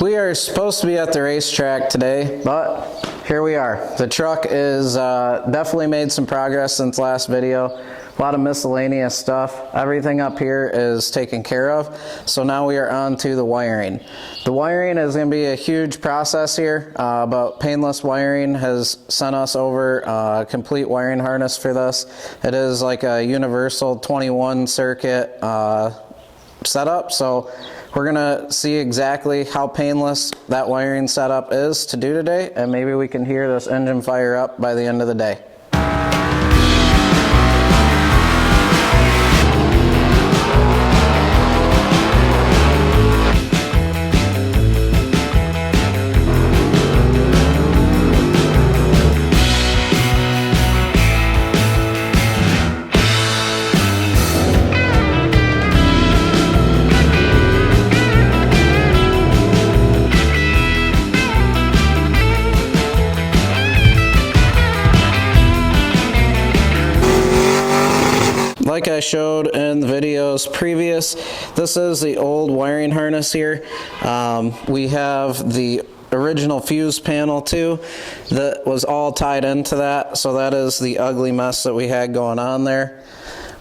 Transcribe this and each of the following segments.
We are supposed to be at the racetrack today, but here we are. The truck is definitely made some progress since last video. A lot of miscellaneous stuff. Everything up here is taken care of. So now we are on to the wiring. The wiring is going to be a huge process here, but Painless Wiring has sent us over a complete wiring harness for this. It is like a universal 21 circuit setup. So we're gonna see exactly how painless that wiring setup is to do today, and maybe we can hear this engine fire up by the end of the day. Like I showed in the videos previous, this is the old wiring harness here. We have the original fuse panel too that was all tied into that, so that is the ugly mess that we had going on there.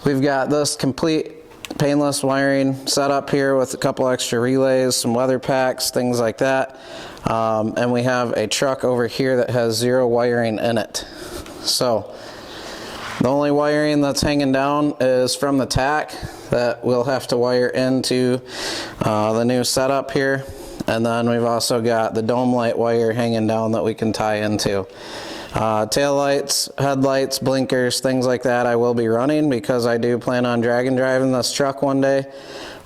We've got this complete painless wiring set up here with a couple extra relays, some weather packs, things like that. And we have a truck over here that has zero wiring in it. So the only wiring that's hanging down is from the tack that we'll have to wire into the new setup here. And then we've also got the dome light wire hanging down that we can tie into. Tail lights, headlights, blinkers, things like that I will be running because I do plan on drag and driving this truck one day.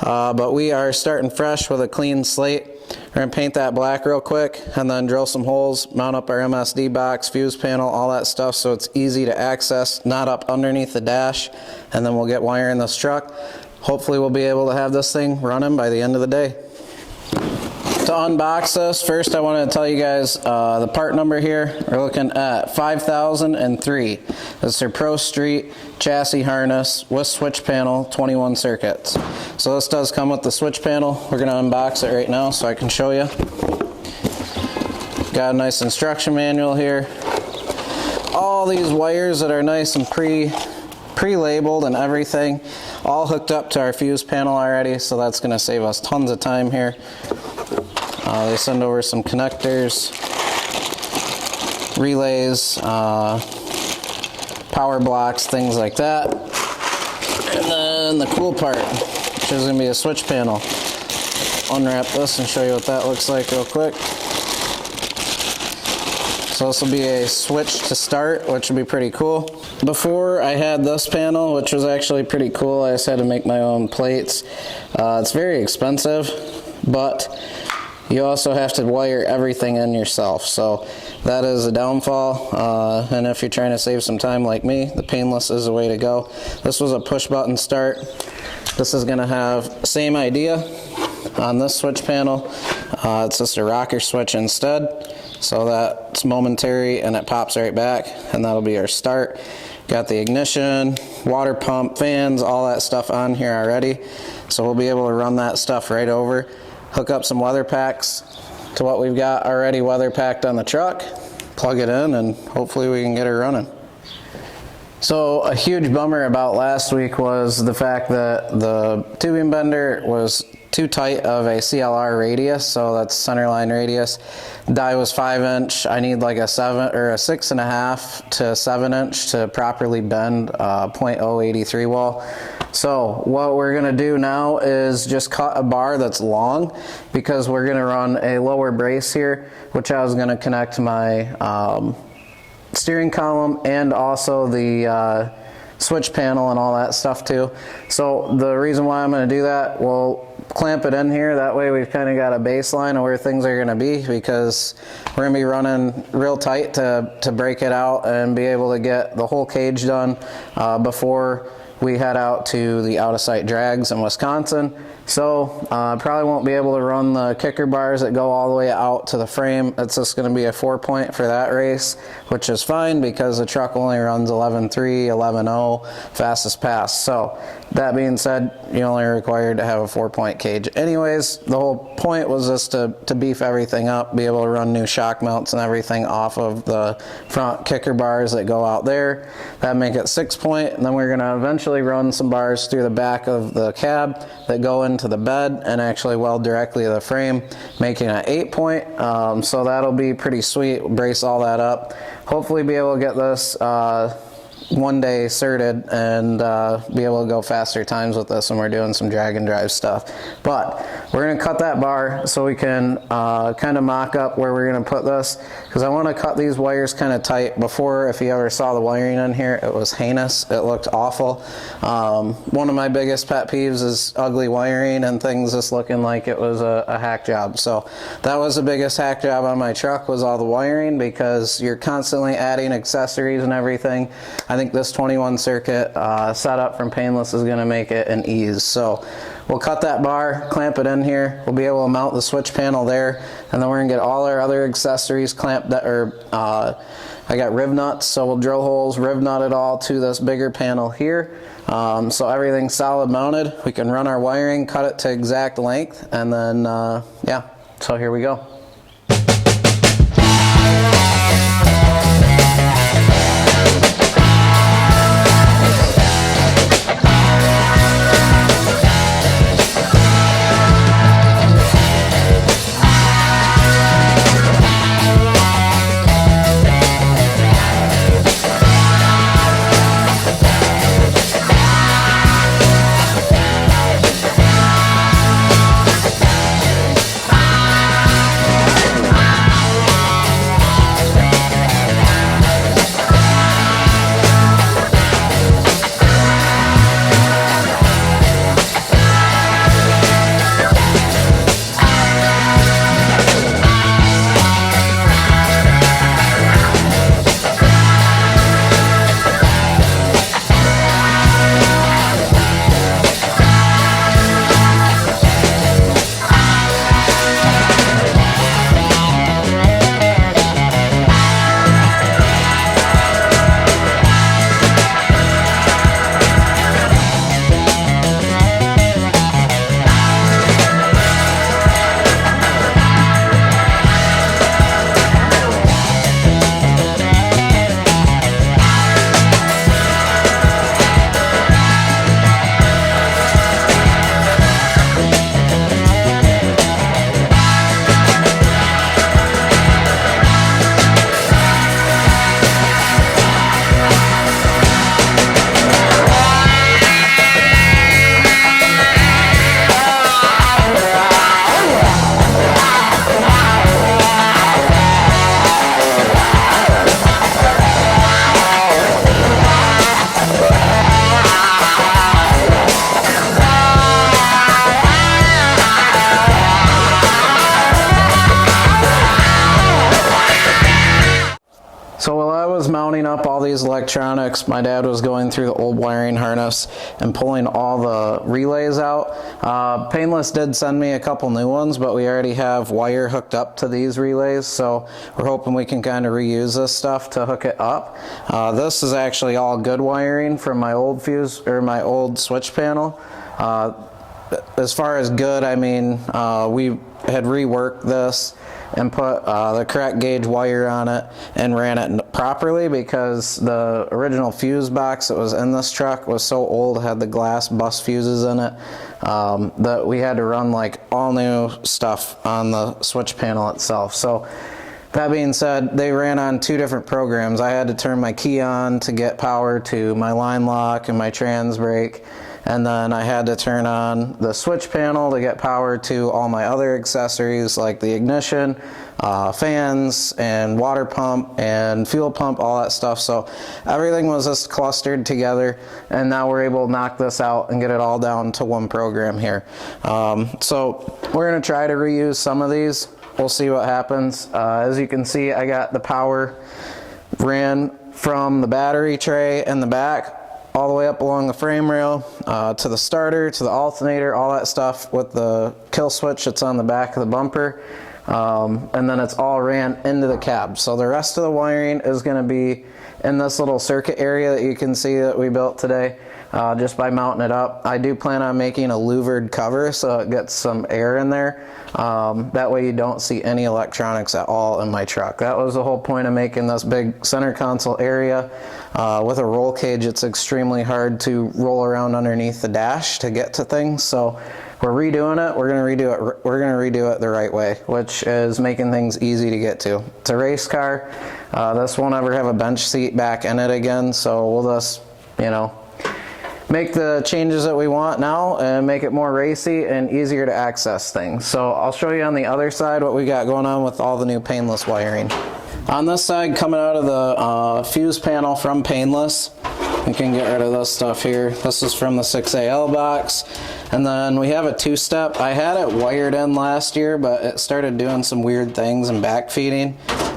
But we are starting fresh with a clean slate. We're going to paint that black real quick and then drill some holes, mount up our MSD box, fuse panel, all that stuff so it's easy to access, not up underneath the dash, and then we'll get wiring this truck. Hopefully we'll be able to have this thing running by the end of the day. To unbox this, first I want to tell you guys the part number here. We're looking at 5003. It's their Pro Street chassis harness with switch panel, 21 circuits. So this does come with the switch panel. We're going to unbox it right now so I can show you. Got a nice instruction manual here. All these wires that are nice and pre-labeled and everything, all hooked up to our fuse panel already, so that's going to save us tons of time here. They send over some connectors, relays, power blocks, things like that. And then the cool part, which is going to be a switch panel. Unwrap this and show you what that looks like real quick. So this will be a switch to start, which will be pretty cool. Before I had this panel, which was actually pretty cool. I just had to make my own plates. It's very expensive, but you also have to wire everything in yourself, so that is a downfall. And if you're trying to save some time like me, the Painless is the way to go. This was a push button start. This is going to have the same idea on this switch panel. It's just a rocker switch instead, so that's momentary and it pops right back, and that'll be our start. Got the ignition, water pump, fans, all that stuff on here already, so we'll be able to run that stuff right over. Hook up some weather packs to what we've got already weather packed on the truck, plug it in, and hopefully we can get her running. So a huge bummer about last week was the fact that the tubing bender was too tight of a CLR radius, so that's centerline radius. Die was 5-inch. I need like a 6.5 to 7-inch to properly bend a .083 wall. So what we're going to do now is just cut a bar that's long, because we're going to run a lower brace here, which I was going to connect my steering column and also the switch panel and all that stuff too. So the reason why I'm going to do that, we'll clamp it in here. That way we've kind of got a baseline of where things are going to be, because we're going to be running real tight to break it out and be able to get the whole cage done before we head out to the out-of-sight drags in Wisconsin. So probably won't be able to run the kicker bars that go all the way out to the frame. It's just going to be a 4-point for that race, which is fine because the truck only runs 11.3, 11.0 fastest pass. So that being said, you only required to have a 4-point cage. Anyways, the whole point was just to beef everything up, be able to run new shock mounts and everything off of the front kicker bars that go out there. That make it 6-point, and then we're gonna eventually run some bars through the back of the cab that go into the bed and actually weld directly to the frame, making it 8-point. So that'll be pretty sweet. Brace all that up. Hopefully be able to get this one day certed and be able to go faster times with this when we're doing some drag and drive stuff. But we're going to cut that bar so we can kind of mock up where we're going to put this, because I want to cut these wires kind of tight. Before, if you ever saw the wiring in here, it was heinous. It looked awful. One of my biggest pet peeves is ugly wiring and things just looking like it was a hack job. So that was the biggest hack job on my truck, was all the wiring, because you're constantly adding accessories and everything. I think this 21 circuit setup from Painless is going to make it an ease. So we'll cut that bar, clamp it in here. We'll be able to mount the switch panel there, and then we're going to get all our other accessories clamped, I got riv nuts, so we'll drill holes, riv nut it all to this bigger panel here. So everything's solid mounted. We can run our wiring, cut it to exact length, and then yeah, so here we go. So while I was mounting up all these electronics, my dad was going through the old wiring harness and pulling all the relays out. Painless did send me a couple new ones, but we already have wire hooked up to these relays, so we're hoping we can kind of reuse this stuff to hook it up. This is actually all good wiring from my old fuse, or my old switch panel. As far as good, I mean, we had reworked this and put the correct gauge wire on it and ran it properly, because the original fuse box that was in this truck was so old, had the glass bust fuses in it, that we had to run like all new stuff on the switch panel itself. So that being said, they ran on 2 different programs. I had to turn my key on to get power to my line lock and my trans brake, and then I had to turn on the switch panel to get power to all my other accessories like the ignition, fans, and water pump, and fuel pump, all that stuff. So everything was just clustered together, and now we're able to knock this out and get it all down to one program here. So we're going to try to reuse some of these. We'll see what happens. As you can see, I got the power ran from the battery tray in the back all the way up along the frame rail to the starter, to the alternator, all that stuff with the kill switch that's on the back of the bumper. And then it's all ran into the cab. So the rest of the wiring is going to be in this little circuit area that you can see that we built today. just by mounting it up. I do plan on making a louvered cover so it gets some air in there. That way you don't see any electronics at all in my truck. That was the whole point of making this big center console area. With a roll cage, it's extremely hard to roll around underneath the dash to get to things. So we're redoing it. We're gonna redo it the right way, which is making things easy to get to. It's a race car. This won't ever have a bench seat back in it again. So we'll just, you know, make the changes that we want now and make it more racy and easier to access things. So I'll show you on the other side what we got going on with all the new Painless wiring. On this side, coming out of the fuse panel from Painless, we can get rid of this stuff here. This is from the 6AL box. And then we have a two-step. I had it wired in last year, but it started doing some weird things and backfeeding.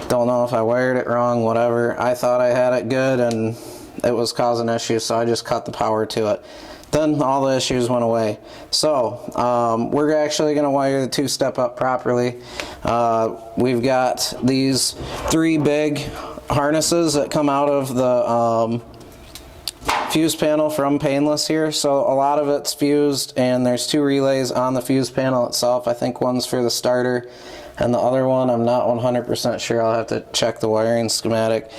Don't know if I wired it wrong, whatever. I thought I had it good and it was causing issues, so I just cut the power to it. Then all the issues went away. So we're actually going to wire the two-step up properly. We've got these 3 big harnesses that come out of the fuse panel from Painless here. So a lot of it's fused, and there's 2 relays on the fuse panel itself. I think one's for the starter and the other one I'm not 100% sure. I'll have to check the wiring schematic.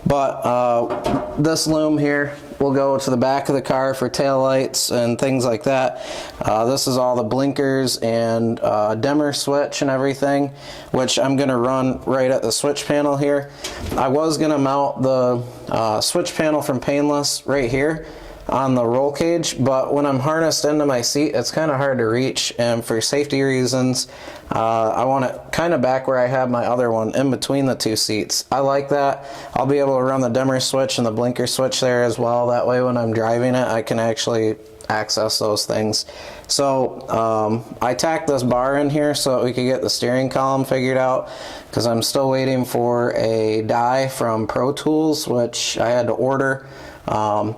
But this loom here will go to the back of the car for tail lights and things like that. This is all the blinkers and dimmer switch and everything, which I'm going to run right at the switch panel here. I was going to mount the switch panel from Painless right here on the roll cage, but when I'm harnessed into my seat, it's kind of hard to reach, and for safety reasons, I want it kind of back where I have my other one, in between the 2 seats. I like that. I'll be able to run the dimmer switch and the blinker switch there as well. That way when I'm driving it, I can actually access those things. So I tacked this bar in here so that we could get the steering column figured out, because I'm still waiting for a die from Pro Tools, which I had to order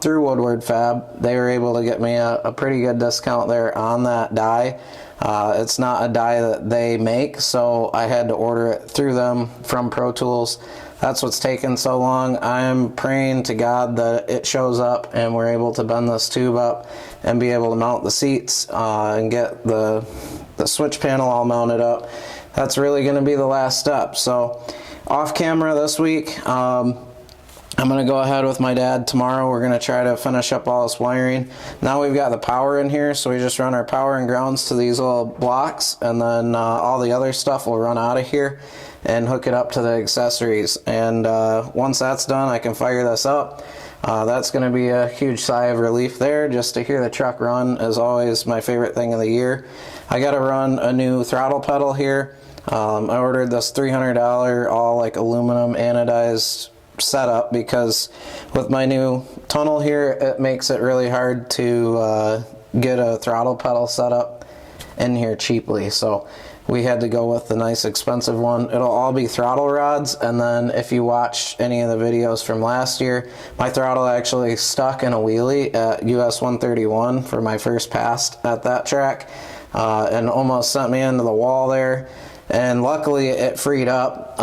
through Woodward Fab. They were able to get me a pretty good discount there on that die. It's not a die that they make, so I had to order it through them from Pro Tools. That's what's taken so long. I'm praying to God that it shows up and we're able to bend this tube up and be able to mount the seats and get the switch panel all mounted up. That's really going to be the last step. So off camera this week, I'm going to go ahead with my dad tomorrow. We're going to try to finish up all this wiring. Now we've got the power in here, so we just run our power and grounds to these little blocks, and then all the other stuff will run out of here and hook it up to the accessories. And once that's done, I can fire this up. That's going to be a huge sigh of relief there. Just to hear the truck run is always my favorite thing of the year. I got to run a new throttle pedal here. I ordered this $300 all like aluminum anodized setup, because with my new tunnel here, it makes it really hard to get a throttle pedal set up in here cheaply. So we had to go with the nice expensive one. It'll all be throttle rods, and then if you watch any of the videos from last year, my throttle actually stuck in a wheelie at US 131 for my first pass at that track, and almost sent me into the wall there. And luckily it freed up.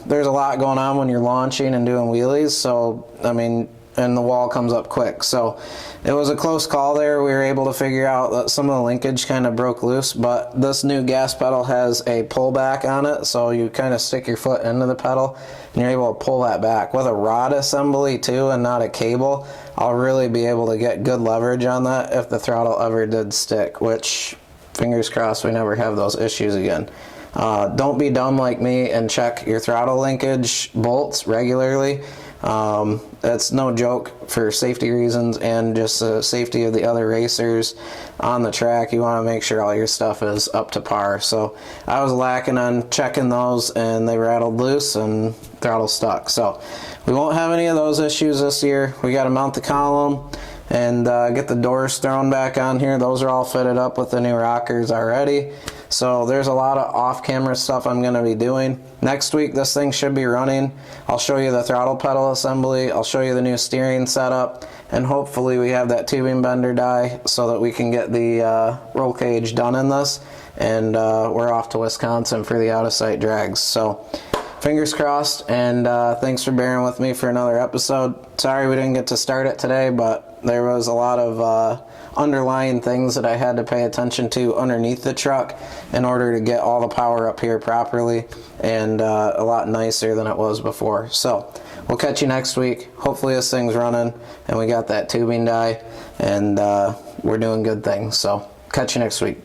There's a lot going on when you're launching and doing wheelies, so I mean, and the wall comes up quick. So it was a close call there. We were able to figure out that some of the linkage kind of broke loose, but this new gas pedal has a pullback on it, so you kind of stick your foot into the pedal and you're able to pull that back. With a rod assembly too and not a cable, I'll really be able to get good leverage on that if the throttle ever did stick, which fingers crossed we never have those issues again. Don't be dumb like me and check your throttle linkage bolts regularly. It's no joke for safety reasons and just the safety of the other racers on the track. You want to make sure all your stuff is up to par. So I was lacking on checking those, and they rattled loose and throttle stuck. So we won't have any of those issues this year. We got to mount the column and get the doors thrown back on here. Those are all fitted up with the new rockers already. So there's a lot of off-camera stuff I'm going to be doing. Next week this thing should be running. I'll show you the throttle pedal assembly, I'll show you the new steering setup, and hopefully we have that tubing bender die so that we can get the roll cage done in this, and we're off to Wisconsin for the out-of-sight drags. So fingers crossed, and thanks for bearing with me for another episode. Sorry we didn't get to start it today, but but there was a lot of underlying things that I had to pay attention to underneath the truck in order to get all the power up here properly, and a lot nicer than it was before. So we'll catch you next week. Hopefully this thing's running and we got that tubing die, and we're doing good things. So catch you next week.